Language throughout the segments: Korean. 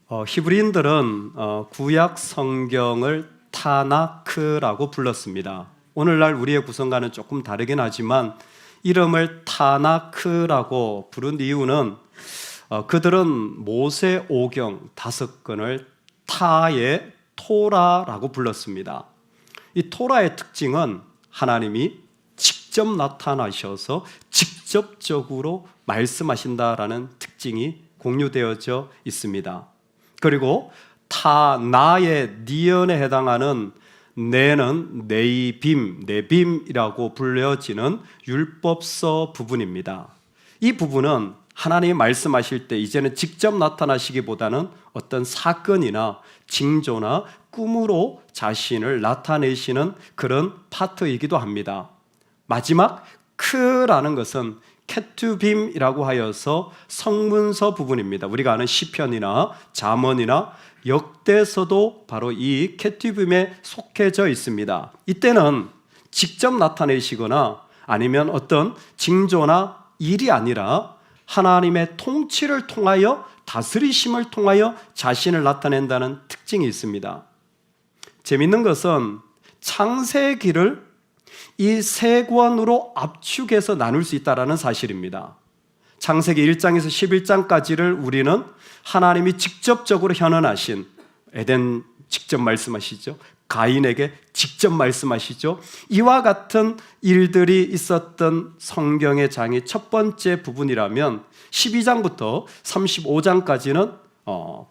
히브리인들은 구약 성경을 타나크라고 불렀습니다. 오늘날 우리의 구성과는 조금 다르긴 하지만 이름을 타나크라고 부른 이유는 그들은 모세 오경 5권을 타의 토라라고 불렀습니다. 이 토라의 특징은 하나님이 직접 나타나셔서 직접적으로 말씀하신다라는 특징이 공유되어져 있습니다. 그리고 나의 니언에 해당하는 내는 네빔이라고 불려지는 율법서 부분입니다. 이 부분은 하나님이 말씀하실 때 이제는 직접 나타나시기보다는 어떤 사건이나 징조나 꿈으로 자신을 나타내시는 그런 파트이기도 합니다. 마지막 크라는 것은 케투빔이라고 하여서 성문서 부분입니다. 우리가 아는 시편이나 잠언이나 역대서도 바로 이 케투빔에 속해져 있습니다. 이때는 직접 나타내시거나 아니면 어떤 징조나 일이 아니라 하나님의 통치를 통하여 다스리심을 통하여 자신을 나타낸다는 특징이 있습니다. 재밌는 것은 창세기를 이 세 권으로 압축해서 나눌 수 있다는 사실입니다. 창세기 1장에서 11장까지를 우리는 하나님이 직접적으로 현언하신 에덴 직접 말씀하시죠. 가인에게 직접 말씀하시죠. 이와 같은 일들이 있었던 성경의 장이 첫 번째 부분이라면 12장부터 35장까지는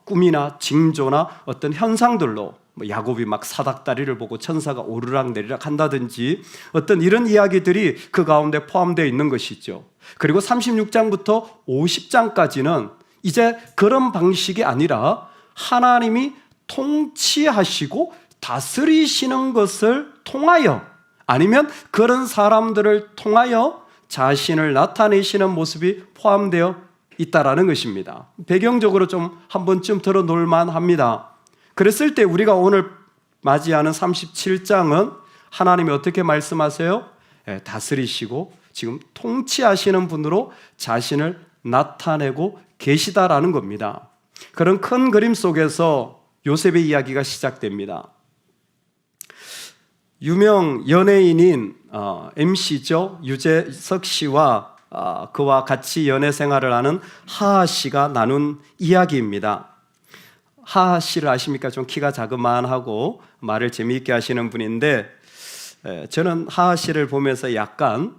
꿈이나 징조나 어떤 현상들로 야곱이 막 사닥다리를 보고 천사가 오르락 내리락 한다든지 어떤 이런 이야기들이 그 가운데 포함되어 있는 것이죠. 그리고 36장부터 50장까지는 이제 그런 방식이 아니라 하나님이 통치하시고 다스리시는 것을 통하여 아니면 그런 사람들을 통하여 자신을 나타내시는 모습이 포함되어 있다라는 것입니다. 배경적으로 좀 한 번쯤 들어놓을 만합니다. 그랬을 때 우리가 오늘 맞이하는 37장은 하나님이 어떻게 말씀하세요? 다스리시고 지금 통치하시는 분으로 자신을 나타내고 계시다라는 겁니다. 그런 큰 그림 속에서 요셉의 이야기가 시작됩니다. 유명 연예인인 MC죠. 유재석 씨와 그와 같이 연애 생활을 하는 하하 씨가 나눈 이야기입니다. 하하 씨를 아십니까? 좀 키가 자그마하고 말을 재미있게 하시는 분인데 저는 하하 씨를 보면서 약간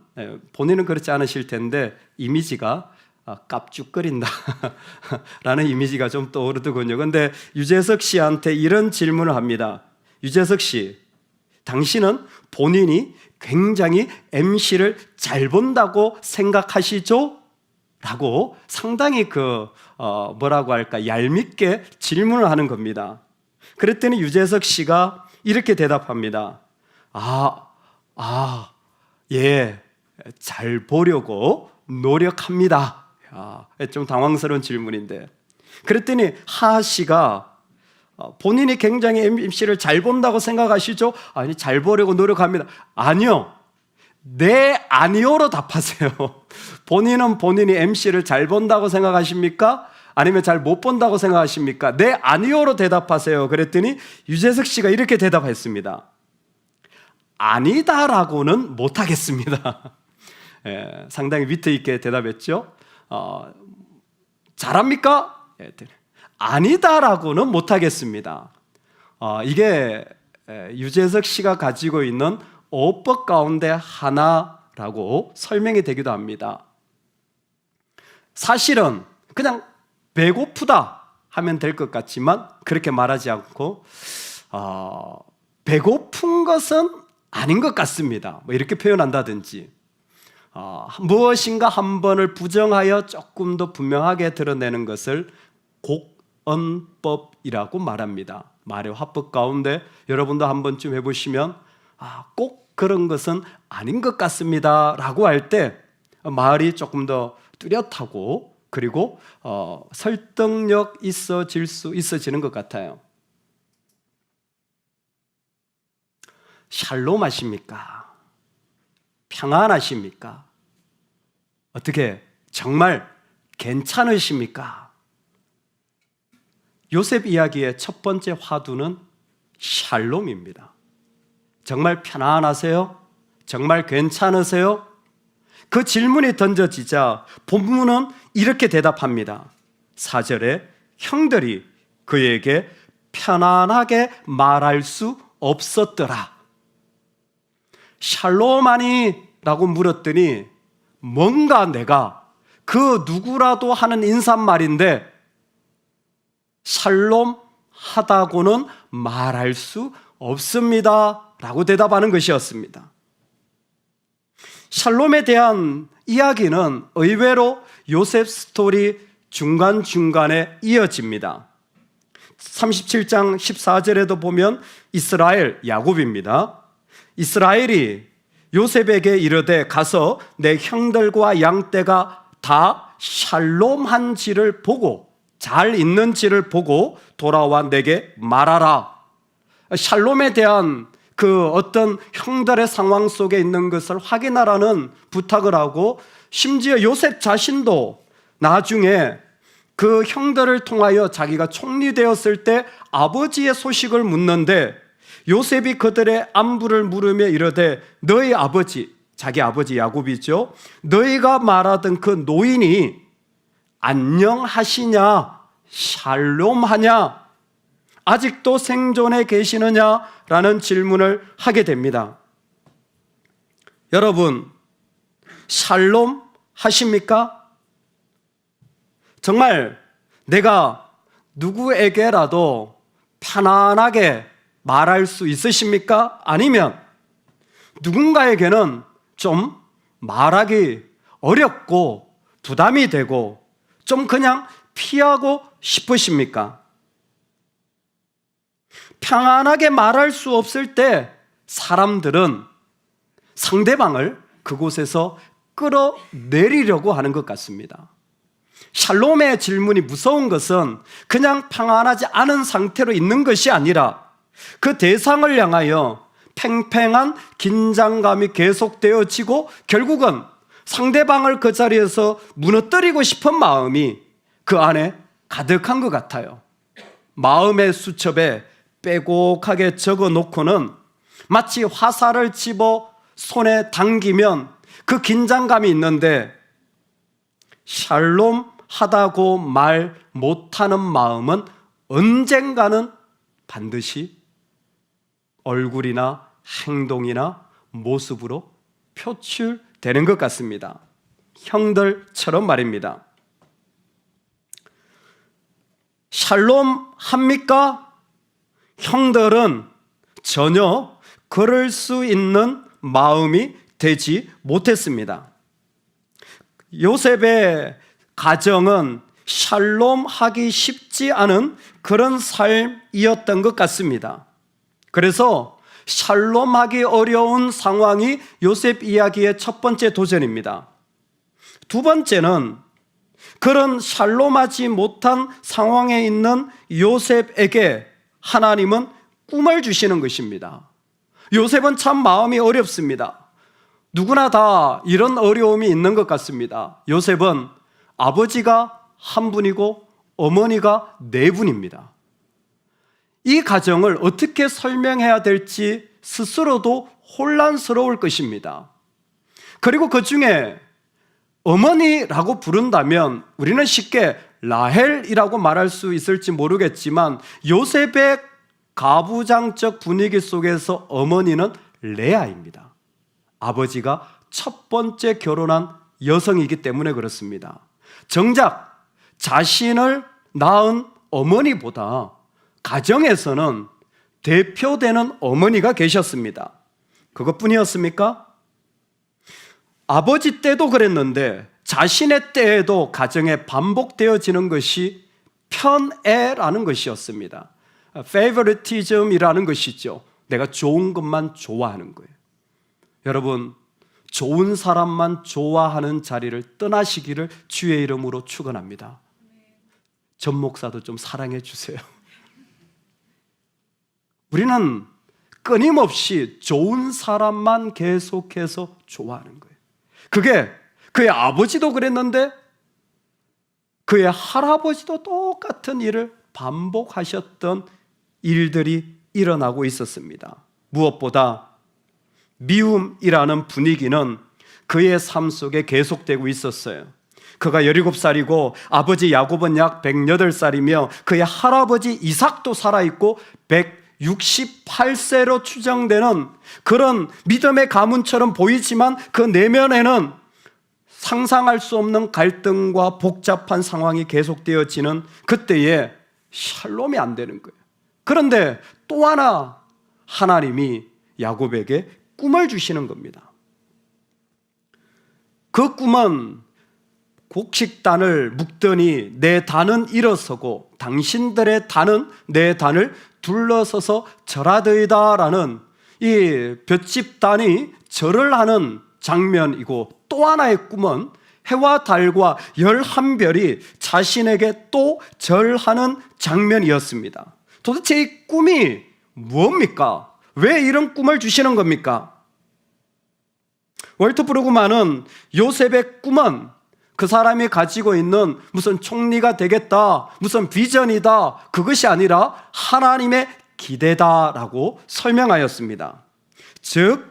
본인은 그렇지 않으실 텐데 이미지가 깝죽거린다 라는 이미지가 좀 떠오르더군요. 그런데 유재석 씨한테 이런 질문을 합니다. 유재석 씨, 당신은 본인이 굉장히 MC를 잘 본다고 생각하시죠? 라고 상당히 뭐라고 할까 얄밉게 질문을 하는 겁니다. 그랬더니 유재석 씨가 이렇게 대답합니다. 예, 잘 보려고 노력합니다. 좀 당황스러운 질문인데 그랬더니 하하 씨가 본인이 굉장히 MC를 잘 본다고 생각하시죠? 아니, 잘 보려고 노력합니다. 아니요. 네, 아니요로 답하세요. 본인은 본인이 MC를 잘 본다고 생각하십니까? 아니면 잘 못 본다고 생각하십니까? 네, 아니요로 대답하세요. 그랬더니 유재석 씨가 이렇게 대답했습니다. 아니다라고는 못하겠습니다. 상당히 위트 있게 대답했죠. 잘합니까? 아니다라고는 못하겠습니다. 이게 유재석 씨가 가지고 있는 어법 가운데 하나라고 설명이 되기도 합니다. 사실은 그냥 배고프다 하면 될 것 같지만 그렇게 말하지 않고 배고픈 것은 아닌 것 같습니다. 이렇게 표현한다든지 무엇인가 한 번을 부정하여 조금 더 분명하게 드러내는 것을 곡언법이라고 말합니다. 말의 화법 가운데 여러분도 한 번쯤 해보시면 꼭 그런 것은 아닌 것 같습니다 라고 할 때 말이 조금 더 뚜렷하고 그리고 설득력 있어지는 것 같아요. 샬롬하십니까? 평안하십니까? 어떻게 정말 괜찮으십니까? 요셉 이야기의 첫 번째 화두는 샬롬입니다. 정말 편안하세요? 정말 괜찮으세요? 그 질문이 던져지자 본문은 이렇게 대답합니다. 4절에 형들이 그에게 편안하게 말할 수 없었더라. 샬롬하니? 라고 물었더니 뭔가 내가 그 누구라도 하는 인사말인데 샬롬하다고는 말할 수 없습니다. 라고 대답하는 것이었습니다. 샬롬에 대한 이야기는 의외로 요셉 스토리 중간중간에 이어집니다. 37장 14절에도 보면 이스라엘, 야곱입니다. 이스라엘이 요셉에게 이르되 가서 내 형들과 양떼가 다 샬롬한지를 보고 잘 있는지를 보고 돌아와 내게 말하라. 샬롬에 대한 그 어떤 형들의 상황 속에 있는 것을 확인하라는 부탁을 하고 심지어 요셉 자신도 나중에 그 형들을 통하여 자기가 총리되었을 때 아버지의 소식을 묻는데 요셉이 그들의 안부를 물으며 이르되 너희 아버지, 자기 아버지 야곱이죠, 너희가 말하던 그 노인이 안녕하시냐, 샬롬하냐, 아직도 생존해 계시느냐라는 질문을 하게 됩니다. 여러분, 샬롬 하십니까? 정말 내가 누구에게라도 편안하게 말할 수 있으십니까? 아니면 누군가에게는 좀 말하기 어렵고 부담이 되고 좀 그냥 피하고 싶으십니까? 평안하게 말할 수 없을 때 사람들은 상대방을 그곳에서 끌어내리려고 하는 것 같습니다. 샬롬의 질문이 무서운 것은 그냥 평안하지 않은 상태로 있는 것이 아니라 그 대상을 향하여 팽팽한 긴장감이 계속되어지고 결국은 상대방을 그 자리에서 무너뜨리고 싶은 마음이 그 안에 가득한 것 같아요. 마음의 수첩에 빼곡하게 적어놓고는 마치 화살을 집어 손에 당기면 그 긴장감이 있는데 샬롬 하다고 말 못하는 마음은 언젠가는 반드시 얼굴이나 행동이나 모습으로 표출되는 것 같습니다. 형들처럼 말입니다. 샬롬 합니까? 형들은 전혀 그럴 수 있는 마음이 되지 못했습니다. 요셉의 가정은 샬롬하기 쉽지 않은 그런 삶이었던 것 같습니다. 그래서 샬롬하기 어려운 상황이 요셉 이야기의 첫 번째 도전입니다. 두 번째는 그런 샬롬하지 못한 상황에 있는 요셉에게 하나님은 꿈을 주시는 것입니다. 요셉은 참 마음이 어렵습니다. 누구나 다 이런 어려움이 있는 것 같습니다. 요셉은 아버지가 한 분이고 어머니가 네 분입니다. 이 가정을 어떻게 설명해야 될지 스스로도 혼란스러울 것입니다. 그리고 그 중에 어머니라고 부른다면 우리는 쉽게 라헬이라고 말할 수 있을지 모르겠지만 요셉의 가부장적 분위기 속에서 어머니는 레아입니다. 아버지가 첫 번째 결혼한 여성이기 때문에 그렇습니다. 정작 자신을 낳은 어머니보다 가정에서는 대표되는 어머니가 계셨습니다. 그것뿐이었습니까? 아버지 때도 그랬는데 자신의 때에도 가정에 반복되어지는 것이 편애라는 것이었습니다. favoritism이라는 것이죠. 내가 좋은 것만 좋아하는 거예요. 여러분, 좋은 사람만 좋아하는 자리를 떠나시기를 주의 이름으로 축원합니다. 전 목사도 좀 사랑해 주세요. 우리는 끊임없이 좋은 사람만 계속해서 좋아하는 거예요. 그게 그의 아버지도 그랬는데 그의 할아버지도 똑같은 일을 반복하셨던 일들이 일어나고 있었습니다. 무엇보다 미움이라는 분위기는 그의 삶 속에 계속되고 있었어요. 그가 17살이고 아버지 야곱은 약 108살이며 그의 할아버지 이삭도 살아있고 168세로 추정되는 그런 믿음의 가문처럼 보이지만 그 내면에는 상상할 수 없는 갈등과 복잡한 상황이 계속되어지는 그때에 샬롬이 안 되는 거예요. 그런데 또 하나 하나님이 야곱에게 꿈을 주시는 겁니다. 그 꿈은 곡식단을 묶더니 내 단은 일어서고 당신들의 단은 내 단을 둘러서서 절하더이다라는 이 볏짚단이 절을 하는 장면이고, 또 하나의 꿈은 해와 달과 11별이 자신에게 또 절하는 장면이었습니다. 도대체 이 꿈이 뭡니까? 왜 이런 꿈을 주시는 겁니까? 월트 브루그만은 요셉의 꿈은 그 사람이 가지고 있는 무슨 총리가 되겠다, 무슨 비전이다, 그것이 아니라 하나님의 기대다라고 설명하였습니다. 즉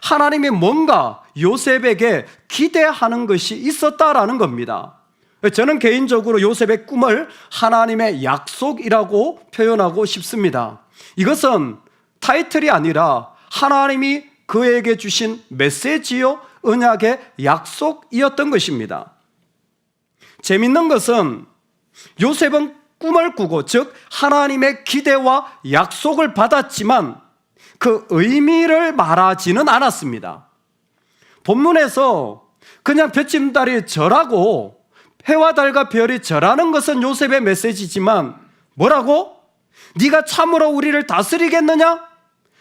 하나님이 뭔가 요셉에게 기대하는 것이 있었다라는 겁니다. 저는 개인적으로 요셉의 꿈을 하나님의 약속이라고 표현하고 싶습니다. 이것은 타이틀이 아니라 하나님이 그에게 주신 메시지요, 언약의 약속이었던 것입니다. 재밌는 것은 요셉은 꿈을 꾸고, 즉 하나님의 기대와 약속을 받았지만 그 의미를 말하지는 않았습니다. 본문에서 그냥 볏짚달이 절하고 해와 달과 별이 절하는 것은 요셉의 메시지지만 뭐라고? 네가 참으로 우리를 다스리겠느냐?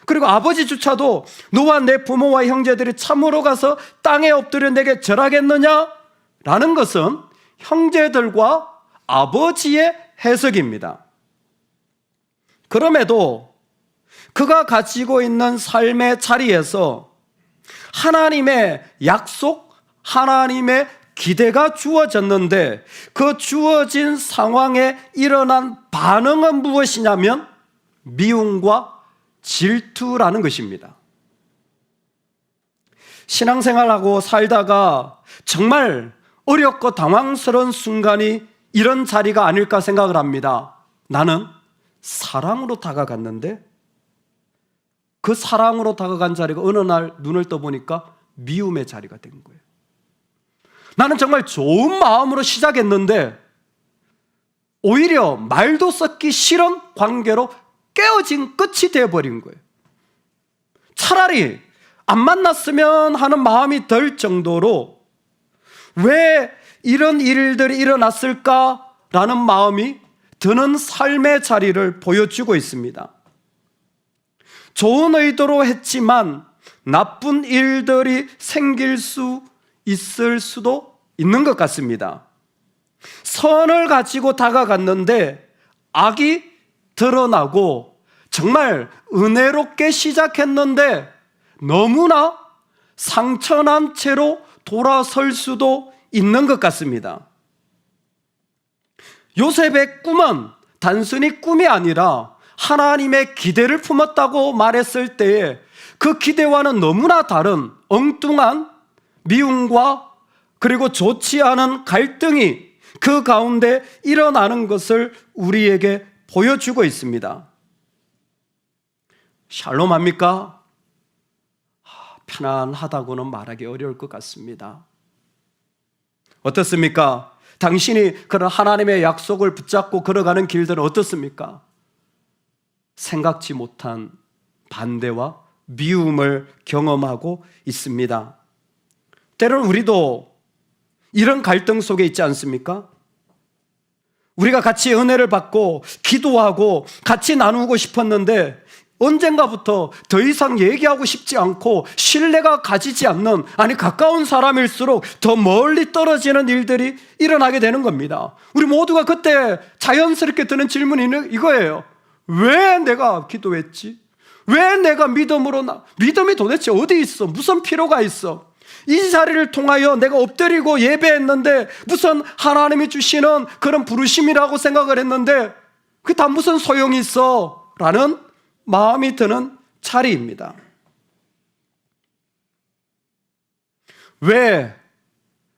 그리고 아버지조차도 너와 내 부모와 형제들이 참으로 가서 땅에 엎드려 내게 절하겠느냐? 라는 것은 형제들과 아버지의 해석입니다. 그럼에도 그가 가지고 있는 삶의 자리에서 하나님의 약속, 하나님의 기대가 주어졌는데 그 주어진 상황에 일어난 반응은 무엇이냐면 미움과 질투라는 것입니다. 신앙생활하고 살다가 정말 어렵고 당황스러운 순간이 이런 자리가 아닐까 생각을 합니다. 나는 사랑으로 다가갔는데 그 사랑으로 다가간 자리가 어느 날 눈을 떠보니까 미움의 자리가 된 거예요. 나는 정말 좋은 마음으로 시작했는데 오히려 말도 섞기 싫은 관계로 깨어진 끝이 되어버린 거예요. 차라리 안 만났으면 하는 마음이 들 정도로 왜 이런 일들이 일어났을까라는 마음이 드는 삶의 자리를 보여주고 있습니다. 좋은 의도로 했지만 나쁜 일들이 생길 수 있을 수도 있는 것 같습니다. 선을 가지고 다가갔는데 악이 드러나고 정말 은혜롭게 시작했는데 너무나 상처난 채로 돌아설 수도 있는 것 같습니다. 요셉의 꿈은 단순히 꿈이 아니라 하나님의 기대를 품었다고 말했을 때에 그 기대와는 너무나 다른 엉뚱한 미움과 그리고 좋지 않은 갈등이 그 가운데 일어나는 것을 우리에게 보여주고 있습니다. 샬롬합니까? 편안하다고는 말하기 어려울 것 같습니다. 어떻습니까? 당신이 그런 하나님의 약속을 붙잡고 걸어가는 길들은 어떻습니까? 생각지 못한 반대와 미움을 경험하고 있습니다. 때로는 우리도 이런 갈등 속에 있지 않습니까? 우리가 같이 은혜를 받고 기도하고 같이 나누고 싶었는데 언젠가부터 더 이상 얘기하고 싶지 않고 신뢰가 가지지 않는, 아니 가까운 사람일수록 더 멀리 떨어지는 일들이 일어나게 되는 겁니다. 우리 모두가 그때 자연스럽게 드는 질문이 이거예요. 왜 내가 기도했지? 왜 내가 믿음이 도대체 어디 있어? 무슨 필요가 있어? 이 자리를 통하여 내가 엎드리고 예배했는데 무슨 하나님이 주시는 그런 부르심이라고 생각을 했는데 그게 다 무슨 소용이 있어? 라는 마음이 드는 자리입니다. 왜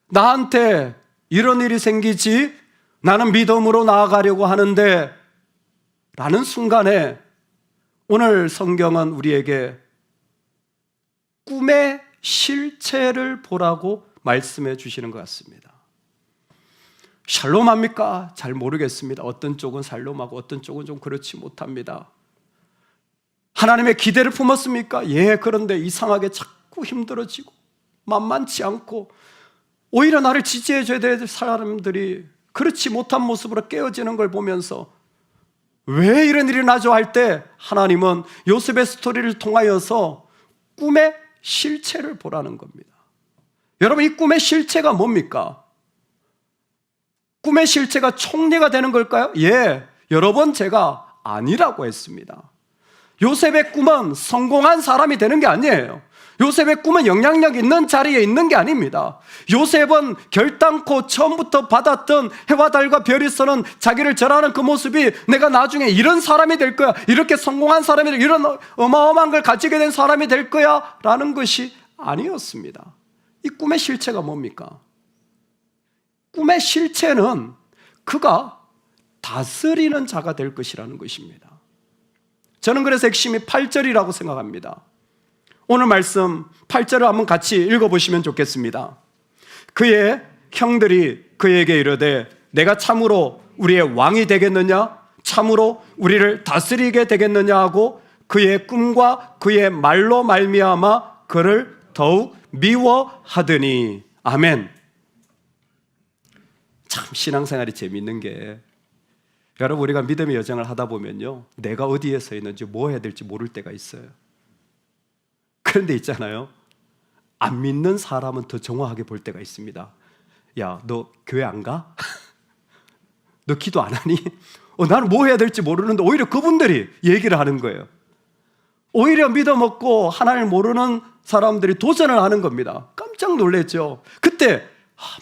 나한테 이런 일이 생기지? 나는 믿음으로 나아가려고 하는데 라는 순간에 오늘 성경은 우리에게 꿈의 실체를 보라고 말씀해 주시는 것 같습니다. 샬롬합니까? 잘 모르겠습니다. 어떤 쪽은 샬롬하고 어떤 쪽은 좀 그렇지 못합니다. 하나님의 기대를 품었습니까? 예, 그런데 이상하게 자꾸 힘들어지고 만만치 않고 오히려 나를 지지해 줘야 될 사람들이 그렇지 못한 모습으로 깨어지는 걸 보면서 왜 이런 일이 나죠? 할 때 하나님은 요셉의 스토리를 통하여서 꿈의 실체를 보라는 겁니다. 여러분, 이 꿈의 실체가 뭡니까? 꿈의 실체가 총리가 되는 걸까요? 예, 여러 번 제가 아니라고 했습니다. 요셉의 꿈은 성공한 사람이 되는 게 아니에요. 요셉의 꿈은 영향력 있는 자리에 있는 게 아닙니다. 요셉은 결단코 처음부터 받았던 해와 달과 별이 서는 자기를 절하는 그 모습이 내가 나중에 이런 사람이 될 거야, 이렇게 성공한 사람이 될, 이런 어마어마한 걸 가지게 된 사람이 될 거야 라는 것이 아니었습니다. 이 꿈의 실체가 뭡니까? 꿈의 실체는 그가 다스리는 자가 될 것이라는 것입니다. 저는 그래서 핵심이 8절이라고 생각합니다. 오늘 말씀 8절을 한번 같이 읽어보시면 좋겠습니다. 그의 형들이 그에게 이르되 내가 참으로 우리의 왕이 되겠느냐? 참으로 우리를 다스리게 되겠느냐 하고 그의 꿈과 그의 말로 말미암아 그를 더욱 미워하더니. 아멘. 참 신앙생활이 재밌는 게, 여러분, 우리가 믿음의 여정을 하다 보면요, 내가 어디에 서 있는지 뭐 해야 될지 모를 때가 있어요. 그런데 있잖아요, 안 믿는 사람은 더 정확하게 볼 때가 있습니다. 야, 너 교회 안 가? 너 기도 안 하니? 나는 뭐 해야 될지 모르는데 오히려 그분들이 얘기를 하는 거예요. 오히려 믿음 없고 하나님을 모르는 사람들이 도전을 하는 겁니다. 깜짝 놀랐죠. 그때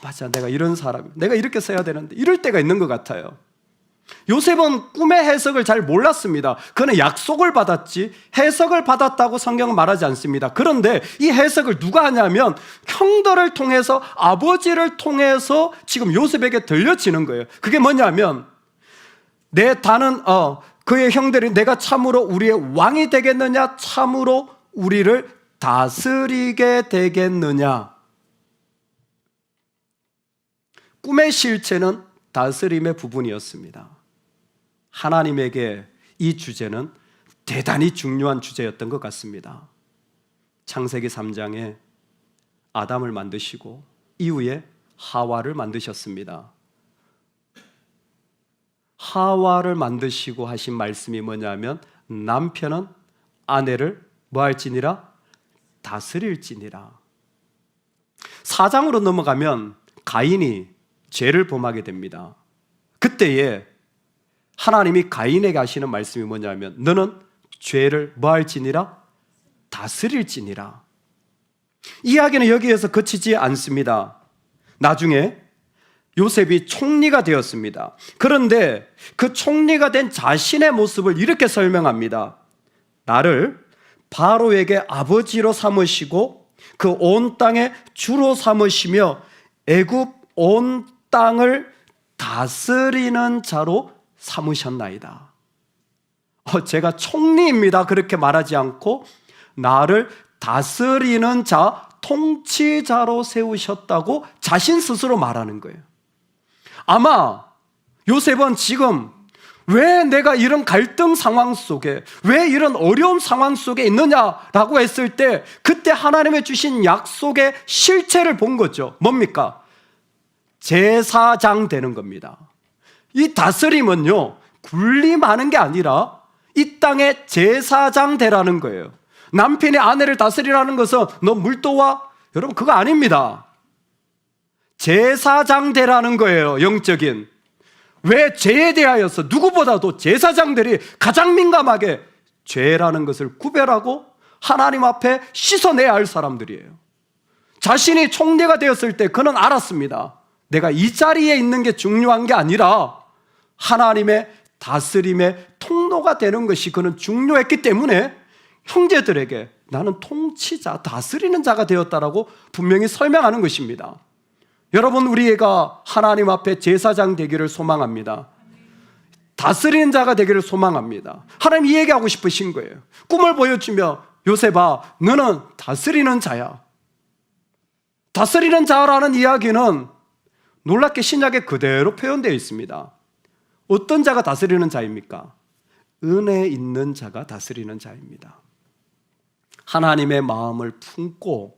맞아, 내가 이런 사람, 내가 이렇게 써야 되는데, 이럴 때가 있는 것 같아요. 요셉은 꿈의 해석을 잘 몰랐습니다. 그는 약속을 받았지 해석을 받았다고 성경은 말하지 않습니다. 그런데 이 해석을 누가 하냐면 형들을 통해서, 아버지를 통해서 지금 요셉에게 들려지는 거예요. 그게 뭐냐면, 그의 형들이 내가 참으로 우리의 왕이 되겠느냐, 참으로 우리를 다스리게 되겠느냐. 꿈의 실체는 다스림의 부분이었습니다. 하나님에게 이 주제는 대단히 중요한 주제였던 것 같습니다. 창세기 3장에 아담을 만드시고 이후에 하와를 만드셨습니다. 하와를 만드시고 하신 말씀이 뭐냐면, 남편은 아내를 뭐 할지니라? 다스릴지니라. 4장으로 넘어가면 가인이 죄를 범하게 됩니다. 그때에 하나님이 가인에게 하시는 말씀이 뭐냐면, 너는 죄를 뭐 할지니라? 다스릴지니라. 이야기는 여기에서 그치지 않습니다. 나중에 요셉이 총리가 되었습니다. 그런데 그 총리가 된 자신의 모습을 이렇게 설명합니다. 나를 바로에게 아버지로 삼으시고 그 온 땅의 주로 삼으시며 애굽 온 땅을 다스리는 자로 삼으셨나이다. 제가 총리입니다 그렇게 말하지 않고 나를 다스리는 자, 통치자로 세우셨다고 자신 스스로 말하는 거예요. 아마 요셉은 지금 왜 내가 이런 갈등 상황 속에, 왜 이런 어려운 상황 속에 있느냐라고 했을 때 그때 하나님의 주신 약속의 실체를 본 거죠. 뭡니까? 제사장 되는 겁니다. 이 다스림은요, 군림하는 게 아니라 이 땅의 제사장 되라는 거예요. 남편이 아내를 다스리라는 것은 너 물도와, 여러분 그거 아닙니다. 제사장 되라는 거예요. 영적인. 왜 죄에 대하여서 누구보다도 제사장들이 가장 민감하게 죄라는 것을 구별하고 하나님 앞에 씻어내야 할 사람들이에요. 자신이 총리가 되었을 때 그는 알았습니다. 내가 이 자리에 있는 게 중요한 게 아니라 하나님의 다스림의 통로가 되는 것이 그는 중요했기 때문에 형제들에게 나는 통치자, 다스리는 자가 되었다라고 분명히 설명하는 것입니다. 여러분, 우리가 하나님 앞에 제사장 되기를 소망합니다. 다스리는 자가 되기를 소망합니다. 하나님 이 얘기하고 싶으신 거예요. 꿈을 보여주며 요셉아, 너는 다스리는 자야. 다스리는 자라는 이야기는 놀랍게 신약에 그대로 표현되어 있습니다. 어떤 자가 다스리는 자입니까? 은혜 있는 자가 다스리는 자입니다. 하나님의 마음을 품고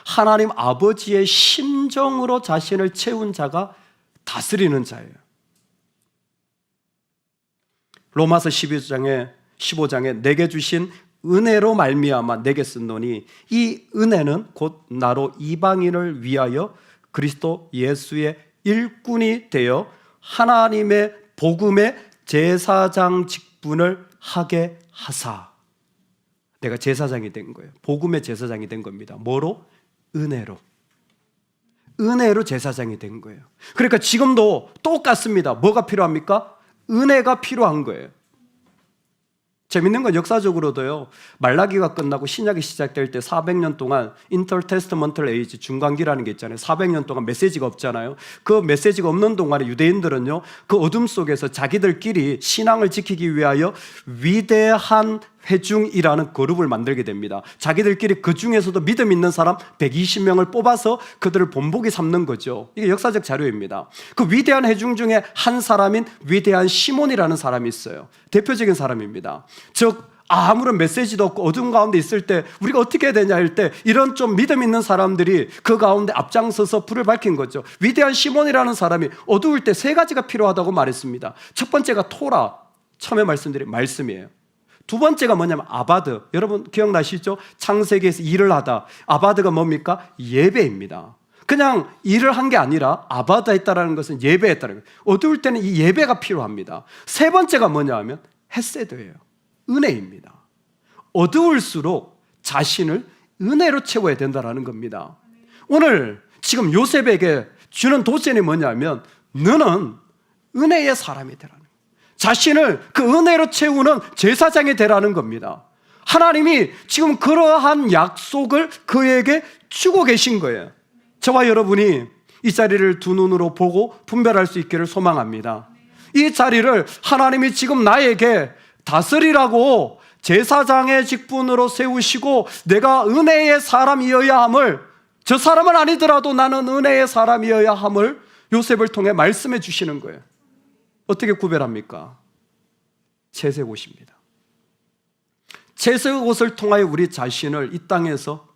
하나님 아버지의 심정으로 자신을 채운 자가 다스리는 자예요. 로마서 15장에 내게 주신 은혜로 말미암아 내게 쓴노니 이 은혜는 곧 나로 이방인을 위하여 그리스도 예수의 일꾼이 되어 하나님의 복음의 제사장 직분을 하게 하사. 내가 제사장이 된 거예요. 복음의 제사장이 된 겁니다. 뭐로? 은혜로. 은혜로 제사장이 된 거예요. 그러니까 지금도 똑같습니다. 뭐가 필요합니까? 은혜가 필요한 거예요. 재밌는 건 역사적으로도요, 말라기가 끝나고 신약이 시작될 때 400년 동안 인터테스트먼털 에이지, 중간기라는 게 있잖아요. 400년 동안 메시지가 없잖아요. 그 메시지가 없는 동안에 유대인들은요, 그 어둠 속에서 자기들끼리 신앙을 지키기 위하여 위대한 회중이라는 그룹을 만들게 됩니다. 자기들끼리 그 중에서도 믿음 있는 사람 120명을 뽑아서 그들을 본보기 삼는 거죠. 이게 역사적 자료입니다. 그 위대한 회중 중에 한 사람인 위대한 시몬이라는 사람이 있어요. 대표적인 사람입니다. 즉 아무런 메시지도 없고 어둠 가운데 있을 때 우리가 어떻게 해야 되냐 할 때 이런 좀 믿음 있는 사람들이 그 가운데 앞장서서 불을 밝힌 거죠. 위대한 시몬이라는 사람이 어두울 때 세 가지가 필요하다고 말했습니다. 첫 번째가 토라, 처음에 말씀드린 말씀이에요. 두 번째가 뭐냐면 아바드. 여러분 기억나시죠? 창세기에서 일을 하다. 아바드가 뭡니까? 예배입니다. 그냥 일을 한 게 아니라 아바드 했다라는 것은 예배했다는 거예요. 어두울 때는 이 예배가 필요합니다. 세 번째가 뭐냐 하면 헤세드예요. 은혜입니다. 어두울수록 자신을 은혜로 채워야 된다는 겁니다. 오늘 지금 요셉에게 주는 도전이 뭐냐면 너는 은혜의 사람이 되라는 거예요. 자신을 그 은혜로 채우는 제사장이 되라는 겁니다. 하나님이 지금 그러한 약속을 그에게 주고 계신 거예요. 저와 여러분이 이 자리를 두 눈으로 보고 분별할 수 있기를 소망합니다. 이 자리를 하나님이 지금 나에게 다스리라고 제사장의 직분으로 세우시고 내가 은혜의 사람이어야 함을, 저 사람은 아니더라도 나는 은혜의 사람이어야 함을 요셉을 통해 말씀해 주시는 거예요. 어떻게 구별합니까? 채색옷입니다. 채색옷을 통하여 우리 자신을 이 땅에서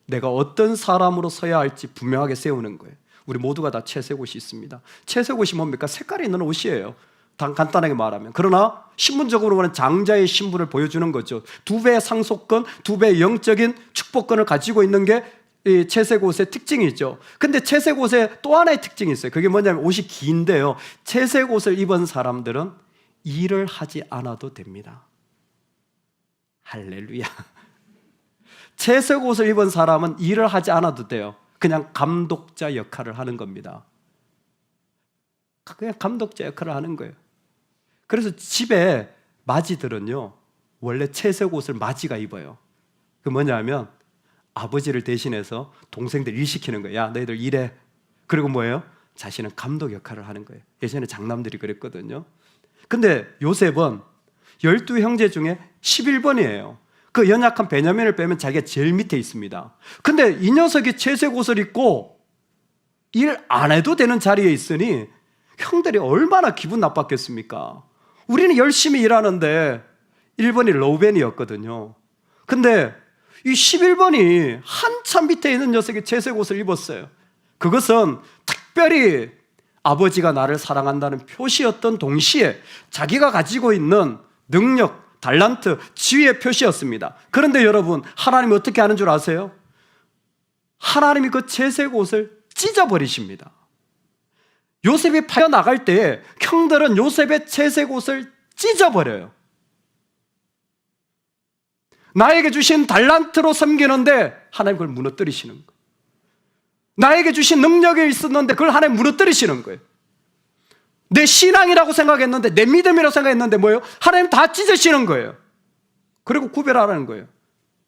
내가 어떤 사람으로 서야 할지 분명하게 세우는 거예요. 우리 모두가 다 채색옷이 있습니다. 채색옷이 뭡니까? 색깔이 있는 옷이에요. 간단하게 말하면. 그러나 신분적으로는 장자의 신분을 보여주는 거죠. 두 배의 상속권, 두 배의 영적인 축복권을 가지고 있는 게 이 채색옷의 특징이죠. 근데 채색옷에 또 하나의 특징이 있어요. 그게 뭐냐면 옷이 긴데요, 채색옷을 입은 사람들은 일을 하지 않아도 됩니다. 할렐루야. 채색옷을 입은 사람은 일을 하지 않아도 돼요. 그냥 감독자 역할을 하는 겁니다. 그냥 감독자 역할을 하는 거예요. 그래서 집에 마지들은요, 원래 채색옷을 마지가 입어요. 그 뭐냐면 아버지를 대신해서 동생들 일 시키는 거예요. 야, 너희들 일해. 그리고 뭐예요? 자신은 감독 역할을 하는 거예요. 예전에 장남들이 그랬거든요. 근데 요셉은 12형제 중에 11번이에요. 그 연약한 베냐민을 빼면 자기가 제일 밑에 있습니다. 근데 이 녀석이 채색옷을 입고 일 안 해도 되는 자리에 있으니 형들이 얼마나 기분 나빴겠습니까? 우리는 열심히 일하는데 1번이 로벤이었거든요. 근데 이 11번이 한참 밑에 있는 녀석이 채색옷을 입었어요. 그것은 특별히 아버지가 나를 사랑한다는 표시였던 동시에 자기가 가지고 있는 능력, 달란트, 지위의 표시였습니다. 그런데 여러분, 하나님이 어떻게 하는 줄 아세요? 하나님이 그 채색옷을 찢어버리십니다. 요셉이 파여나갈 때 형들은 요셉의 채색옷을 찢어버려요. 나에게 주신 달란트로 섬기는데 하나님 그걸 무너뜨리시는 거예요. 나에게 주신 능력이 있었는데 그걸 하나님 무너뜨리시는 거예요. 내 신앙이라고 생각했는데, 내 믿음이라고 생각했는데 뭐예요? 하나님 다 찢으시는 거예요. 그리고 구별하라는 거예요.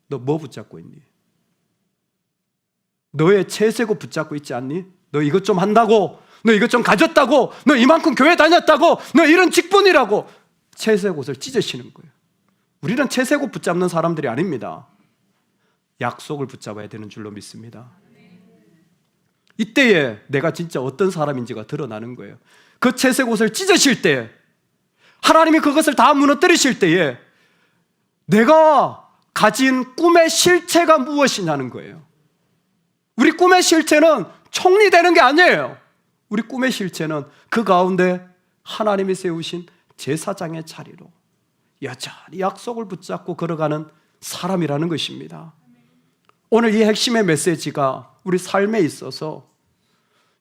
너 뭐 붙잡고 있니? 너의 채세고 붙잡고 있지 않니? 너 이것 좀 한다고, 너 이것 좀 가졌다고, 너 이만큼 교회 다녔다고, 너 이런 직분이라고 채색옷을 찢으시는 거예요. 우리는 채색옷 붙잡는 사람들이 아닙니다. 약속을 붙잡아야 되는 줄로 믿습니다. 이때에 내가 진짜 어떤 사람인지가 드러나는 거예요. 그 채색옷을 찢으실 때, 하나님이 그것을 다 무너뜨리실 때에 내가 가진 꿈의 실체가 무엇이냐는 거예요. 우리 꿈의 실체는 총리되는 게 아니에요. 우리 꿈의 실체는 그 가운데 하나님이 세우신 제사장의 자리로 여전히 약속을 붙잡고 걸어가는 사람이라는 것입니다. 오늘 이 핵심의 메시지가 우리 삶에 있어서,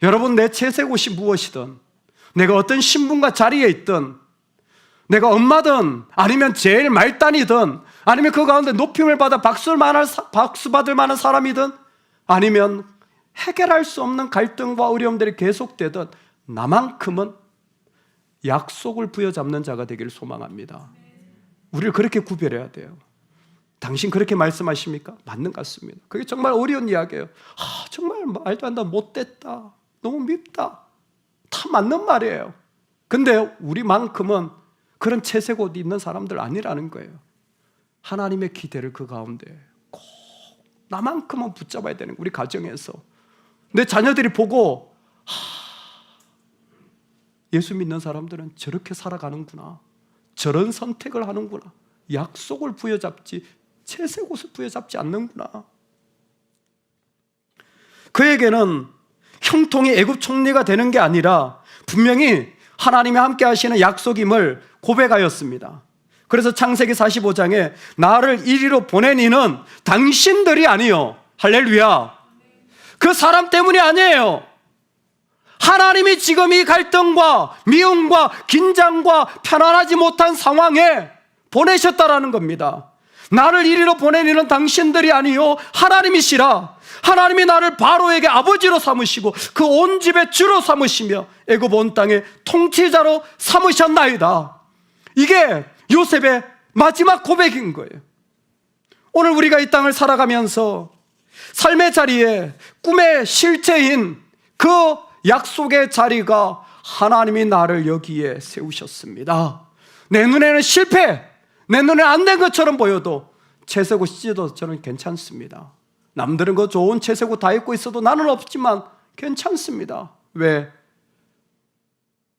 여러분, 내 채색옷이 무엇이든, 내가 어떤 신분과 자리에 있든, 내가 엄마든 아니면 제일 말단이든, 아니면 그 가운데 높임을 받아 박수 받을 만한 사람이든, 아니면 해결할 수 없는 갈등과 어려움들이 계속되든, 나만큼은 약속을 부여잡는 자가 되기를 소망합니다. 우리를 그렇게 구별해야 돼요. 당신 그렇게 말씀하십니까? 맞는 것 같습니다. 그게 정말 어려운 이야기예요. 정말 말도 안 된다, 못됐다, 너무 밉다, 다 맞는 말이에요. 근데 우리만큼은 그런 채색옷 입는 사람들 아니라는 거예요. 하나님의 기대를 그 가운데 꼭 나만큼은 붙잡아야 되는 거예요. 우리 가정에서 내 자녀들이 보고, 예수 믿는 사람들은 저렇게 살아가는구나, 저런 선택을 하는구나, 약속을 부여잡지 채색옷을 부여잡지 않는구나. 그에게는 형통이 애굽 총리가 되는 게 아니라 분명히 하나님이 함께 하시는 약속임을 고백하였습니다. 그래서 창세기 45장에 나를 이리로 보낸 이는 당신들이 아니요, 할렐루야, 그 사람 때문이 아니에요. 하나님이 지금 이 갈등과 미움과 긴장과 편안하지 못한 상황에 보내셨다라는 겁니다. 나를 이리로 보낸 이는 당신들이 아니요, 하나님이시라. 하나님이 나를 바로에게 아버지로 삼으시고 그 온 집의 주로 삼으시며 애굽 온 땅의 통치자로 삼으셨나이다. 이게 요셉의 마지막 고백인 거예요. 오늘 우리가 이 땅을 살아가면서 삶의 자리에 꿈의 실체인 그 약속의 자리가 하나님이 나를 여기에 세우셨습니다. 내 눈에는 실패, 내 눈에 안 된 것처럼 보여도 채색옷 찢어도 저는 괜찮습니다. 남들은 그 좋은 채색옷 다 입고 있어도 나는 없지만 괜찮습니다. 왜?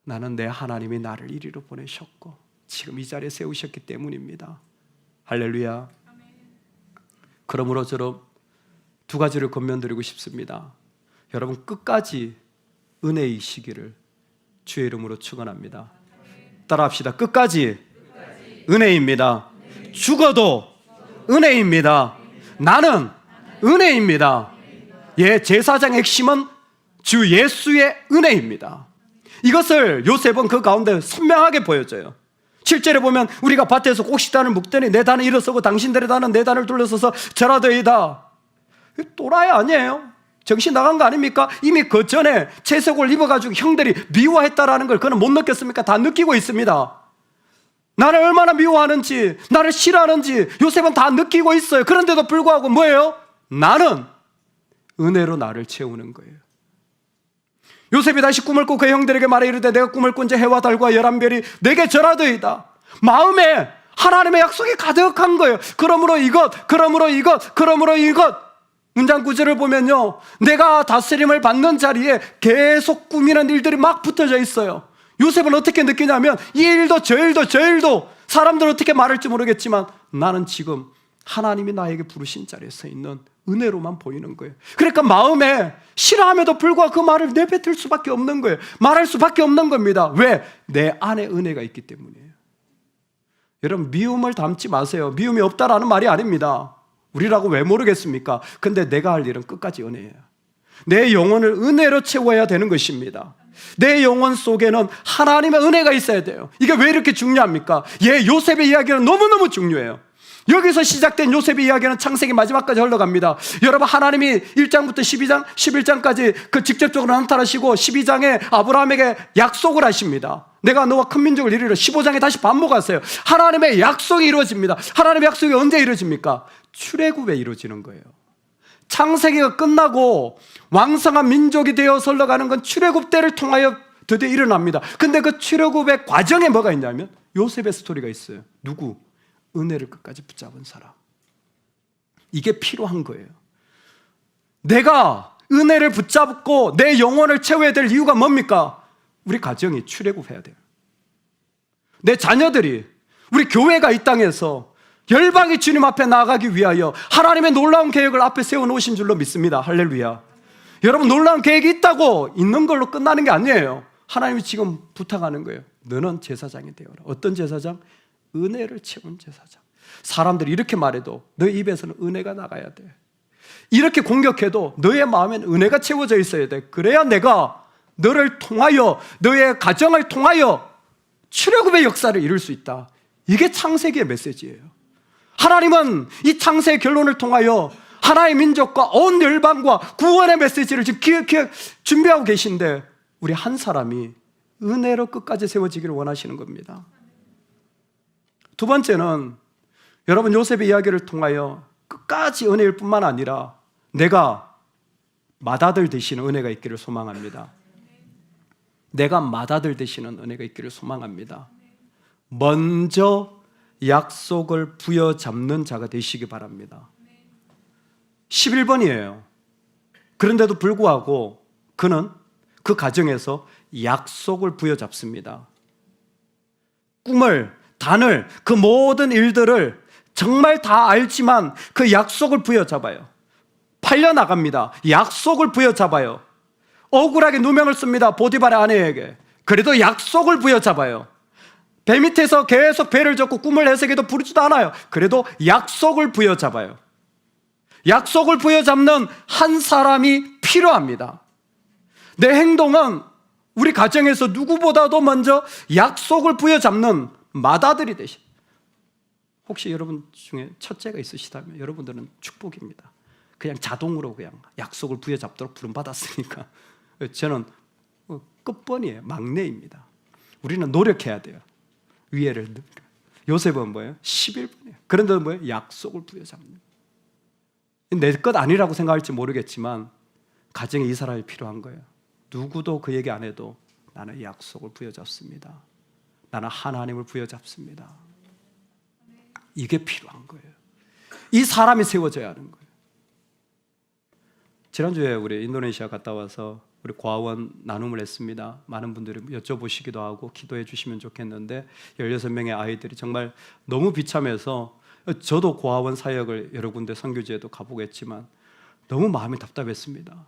나는 내 하나님이 나를 이리로 보내셨고 지금 이 자리에 세우셨기 때문입니다. 할렐루야. 그러므로 저는 두 가지를 권면드리고 싶습니다. 여러분, 끝까지 은혜이시기를 주의 이름으로 축원합니다. 따라합시다. 끝까지 은혜입니다. 죽어도 은혜입니다. 나는 은혜입니다. 예, 제사장의 핵심은 주 예수의 은혜입니다. 이것을 요셉은 그 가운데 선명하게 보여줘요. 실제로 보면 우리가 밭에서 곡식단을 묶더니 내 단을 일어서고 당신들의 단은 내 단을 둘러서서 절하더이다. 또라이 아니에요? 정신 나간 거 아닙니까? 이미 그 전에 채색옷을 입어가지고 형들이 미워했다라는 걸 그는 못 느꼈습니까? 다 느끼고 있습니다. 나를 얼마나 미워하는지, 나를 싫어하는지 요셉은 다 느끼고 있어요. 그런데도 불구하고 뭐예요? 나는 은혜로 나를 채우는 거예요. 요셉이 다시 꿈을 꾸 그 형들에게 말해 이르되 내가 꿈을 꾼 자 해와 달과 열한 별이 내게 절하더이다. 마음에 하나님의 약속이 가득한 거예요. 그러므로 이것, 그러므로 이것, 그러므로 이것. 문장 구절을 보면요, 내가 다스림을 받는 자리에 계속 꾸미는 일들이 막 붙어져 있어요. 요셉은 어떻게 느끼냐면 이 일도 저 일도 저 일도 사람들 어떻게 말할지 모르겠지만 나는 지금 하나님이 나에게 부르신 자리에 서 있는 은혜로만 보이는 거예요. 그러니까 마음에 싫어함에도 불구하고 그 말을 내뱉을 수밖에 없는 거예요. 말할 수밖에 없는 겁니다. 왜? 내 안에 은혜가 있기 때문이에요. 여러분, 미움을 담지 마세요. 미움이 없다라는 말이 아닙니다. 우리라고 왜 모르겠습니까? 근데 내가 할 일은 끝까지 은혜예요. 내 영혼을 은혜로 채워야 되는 것입니다. 내 영혼 속에는 하나님의 은혜가 있어야 돼요. 이게 왜 이렇게 중요합니까? 예, 요셉의 이야기는 너무너무 중요해요. 여기서 시작된 요셉의 이야기는 창세기 마지막까지 흘러갑니다. 여러분, 하나님이 1장부터 12장, 11장까지 그 직접적으로 나타나시고 12장에 아브라함에게 약속을 하십니다. 내가 너와 큰 민족을 이루리라. 15장에 다시 반복하세요. 하나님의 약속이 이루어집니다. 하나님의 약속이 언제 이루어집니까? 출애굽에 이루어지는 거예요. 창세기가 끝나고 왕성한 민족이 되어 흘러가는 건 출애굽 때를 통하여 드디어 일어납니다. 근데 그 출애굽의 과정에 뭐가 있냐면 요셉의 스토리가 있어요. 누구? 은혜를 끝까지 붙잡은 사람. 이게 필요한 거예요. 내가 은혜를 붙잡고 내 영혼을 채워야 될 이유가 뭡니까? 우리 가정이 출애굽해야 돼요. 내 자녀들이, 우리 교회가 이 땅에서 열방이 주님 앞에 나아가기 위하여 하나님의 놀라운 계획을 앞에 세워놓으신 줄로 믿습니다. 할렐루야. 여러분, 놀라운 계획이 있다고 있는 걸로 끝나는 게 아니에요. 하나님이 지금 부탁하는 거예요. 너는 제사장이 되어라. 어떤 제사장? 은혜를 채운 제사장. 사람들이 이렇게 말해도 너의 입에서는 은혜가 나가야 돼. 이렇게 공격해도 너의 마음엔 은혜가 채워져 있어야 돼. 그래야 내가 너를 통하여, 너의 가정을 통하여 출애굽의 역사를 이룰 수 있다. 이게 창세기의 메시지예요. 하나님은 이 창세의 결론을 통하여 하나의 민족과 온 열방과 구원의 메시지를 지금 준비하고 계신데, 우리 한 사람이 은혜로 끝까지 세워지기를 원하시는 겁니다. 두 번째는 여러분, 요셉의 이야기를 통하여 끝까지 은혜일 뿐만 아니라 내가 맏아들 되시는 은혜가 있기를 소망합니다. 내가 맏아들 되시는 은혜가 있기를 소망합니다. 먼저 약속을 부여잡는 자가 되시기 바랍니다. 11번이에요. 그런데도 불구하고 그는 그 가정에서 약속을 부여잡습니다. 꿈을, 단을, 그 모든 일들을 정말 다 알지만 그 약속을 부여잡아요. 팔려나갑니다. 약속을 부여잡아요. 억울하게 누명을 씁니다. 보디발의 아내에게. 그래도 약속을 부여잡아요. 배 밑에서 계속 배를 젓고 꿈을 해석해도 부르지도 않아요. 그래도 약속을 부여잡아요. 약속을 부여잡는 한 사람이 필요합니다. 내 행동은 우리 가정에서 누구보다도 먼저 약속을 부여잡는 맏아들이 되시. 혹시 여러분 중에 첫째가 있으시다면 여러분들은 축복입니다. 그냥 자동으로 그냥 약속을 부여잡도록 부름받았으니까. 저는 끝번이에요. 막내입니다. 우리는 노력해야 돼요. 위에를. 요셉은 뭐예요? 11번이에요. 그런데 뭐예요? 약속을 부여잡는. 내 것 아니라고 생각할지 모르겠지만 가정에 이 사람이 필요한 거예요. 누구도 그 얘기 안 해도 나는 약속을 부여잡습니다. 나는 하나님을 부여잡습니다. 이게 필요한 거예요. 이 사람이 세워져야 하는 거예요. 지난주에 우리 인도네시아 갔다 와서 우리 고아원 나눔을 했습니다. 많은 분들이 여쭤보시기도 하고 기도해 주시면 좋겠는데 16명의 아이들이 정말 너무 비참해서, 저도 고아원 사역을 여러 군데 선교지에도 가보고 했지만 너무 마음이 답답했습니다.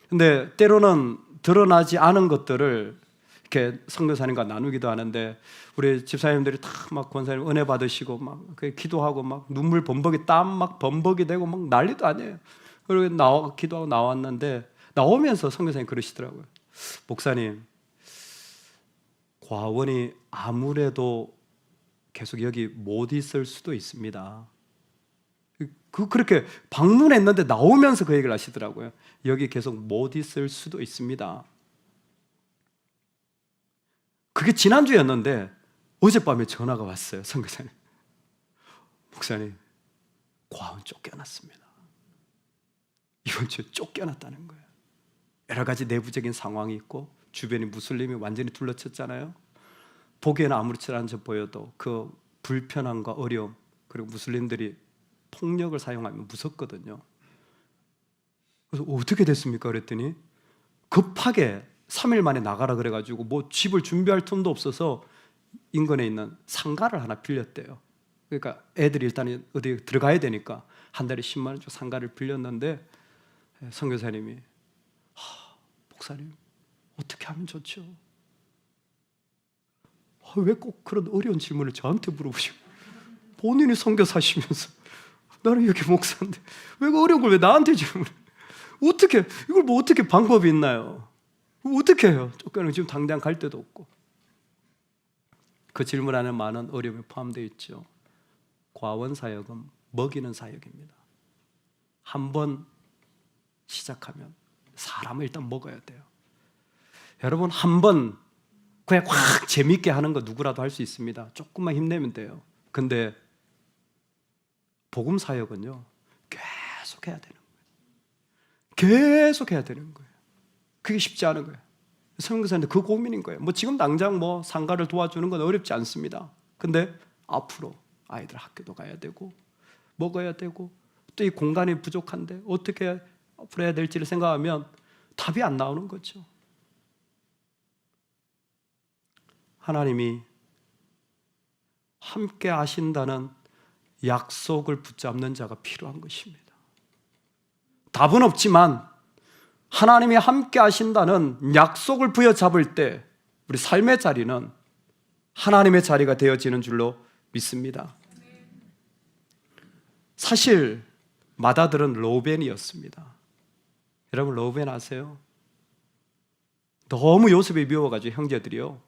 근데 때로는 드러나지 않은 것들을 이렇게 선교사님과 나누기도 하는데, 우리 집사님들이 다 막 권사님 은혜 받으시고 막 기도하고 막 눈물 범벅이, 땀 막 범벅이 되고 막 난리도 아니에요. 그리고 기도하고 나왔는데, 나오면서 선교사님 그러시더라고요. 목사님, 고아원이 아무래도 계속 여기 못 있을 수도 있습니다. 그렇게 방문했는데 나오면서 그 얘기를 하시더라고요. 여기 계속 못 있을 수도 있습니다. 그게 지난주였는데 어젯밤에 전화가 왔어요. 선교사님, 목사님, 고아원 쫓겨났습니다. 이번 주에 쫓겨났다는 거예요. 여러 가지 내부적인 상황이 있고 주변이 무슬림이 완전히 둘러쳤잖아요. 보기에는 아무렇지 않은 척 보여도 그 불편함과 어려움, 그리고 무슬림들이 폭력을 사용하면 무섭거든요. 그래서 어떻게 됐습니까? 그랬더니 급하게 3일 만에 나가라 그래가지고 뭐 집을 준비할 틈도 없어서 인근에 있는 상가를 하나 빌렸대요. 그러니까 애들이 일단 어디 들어가야 되니까 한 달에 10만 원 주고 상가를 빌렸는데, 선교사님이 목사님 어떻게 하면 좋죠? 왜 꼭 그런 어려운 질문을 저한테 물어보시고, 본인이 선교사시면서 나는 여기 목사인데 왜 그 어려운 걸 왜 나한테 질문해? 어떻게, 이걸 뭐 어떻게 방법이 있나요? 어떻게 해요? 쫓겨나면 지금 당장 갈 데도 없고. 그 질문하는 많은 어려움이 포함되어 있죠. 과원 사역은 먹이는 사역입니다. 한번 시작하면 사람을 일단 먹어야 돼요. 여러분, 한번 그냥 확 재밌게 하는 거 누구라도 할 수 있습니다. 조금만 힘내면 돼요. 근데 복음 사역은요, 계속 해야 되는 거예요. 계속 해야 되는 거예요. 그게 쉽지 않은 거예요. 선교사님들 그 고민인 거예요. 뭐 지금 당장 뭐 상가를 도와주는 건 어렵지 않습니다. 근데 앞으로 아이들 학교도 가야 되고 먹어야 되고 또 이 공간이 부족한데 어떻게 앞으로 해야 될지를 생각하면 답이 안 나오는 거죠. 하나님이 함께 하신다는 약속을 붙잡는 자가 필요한 것입니다. 답은 없지만 하나님이 함께 하신다는 약속을 부여잡을 때 우리 삶의 자리는 하나님의 자리가 되어지는 줄로 믿습니다. 사실 맏아들은 로벤이었습니다. 여러분, 로벤 아세요? 너무 요셉이 미워가지고 형제들이요,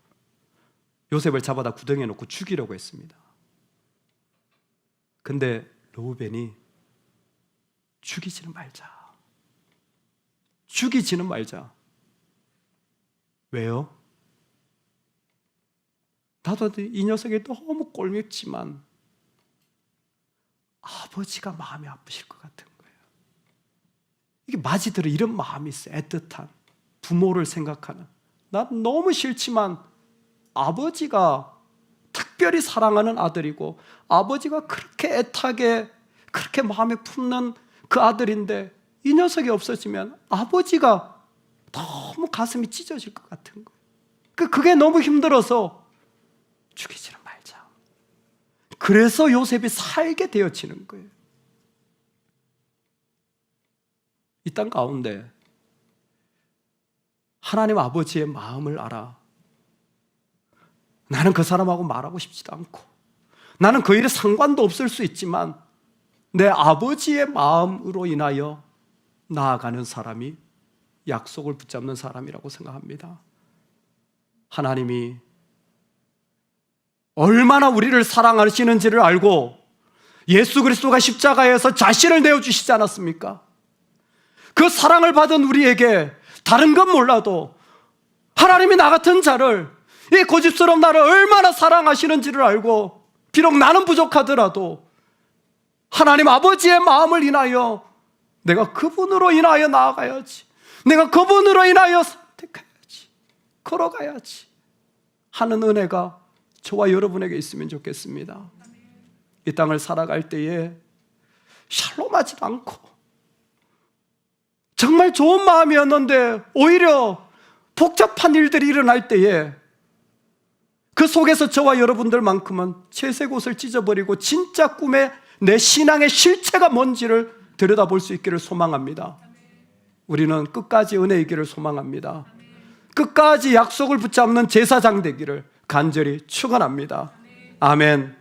요셉을 잡아다 구덩이에 놓고 죽이려고 했습니다. 근데 로벤이 죽이지는 말자. 왜요? 나도 이 녀석이 너무 꼴밉지만 아버지가 마음이 아프실 것 같은 거예요. 이게 마지들은 이런 마음이 있어요. 애틋한 부모를 생각하는. 난 너무 싫지만 아버지가 특별히 사랑하는 아들이고 아버지가 그렇게 애타게 그렇게 마음에 품는 그 아들인데 이 녀석이 없어지면 아버지가 너무 가슴이 찢어질 것 같은 거예요. 그게 너무 힘들어서 죽이지는 말자. 그래서 요셉이 살게 되어지는 거예요. 이 땅 가운데 하나님 아버지의 마음을 알아. 나는 그 사람하고 말하고 싶지도 않고 나는 그 일에 상관도 없을 수 있지만 내 아버지의 마음으로 인하여 나아가는 사람이 약속을 붙잡는 사람이라고 생각합니다. 하나님이 얼마나 우리를 사랑하시는지를 알고 예수 그리스도가 십자가에서 자신을 내어주시지 않았습니까? 그 사랑을 받은 우리에게 다른 건 몰라도 하나님이 나 같은 자를, 이 고집스러운 나를 얼마나 사랑하시는지를 알고 비록 나는 부족하더라도 하나님 아버지의 마음을 인하여 내가 그분으로 인하여 나아가야지, 내가 그분으로 인하여 선택해야지, 걸어가야지 하는 은혜가 저와 여러분에게 있으면 좋겠습니다. 이 땅을 살아갈 때에 샬롬하지도 않고 정말 좋은 마음이었는데 오히려 복잡한 일들이 일어날 때에 그 속에서 저와 여러분들만큼은 채색 옷을 찢어버리고 진짜 꿈에 내 신앙의 실체가 뭔지를 들여다볼 수 있기를 소망합니다. 우리는 끝까지 은혜 있기를 소망합니다. 끝까지 약속을 붙잡는 제사장 되기를 간절히 축원합니다. 아멘.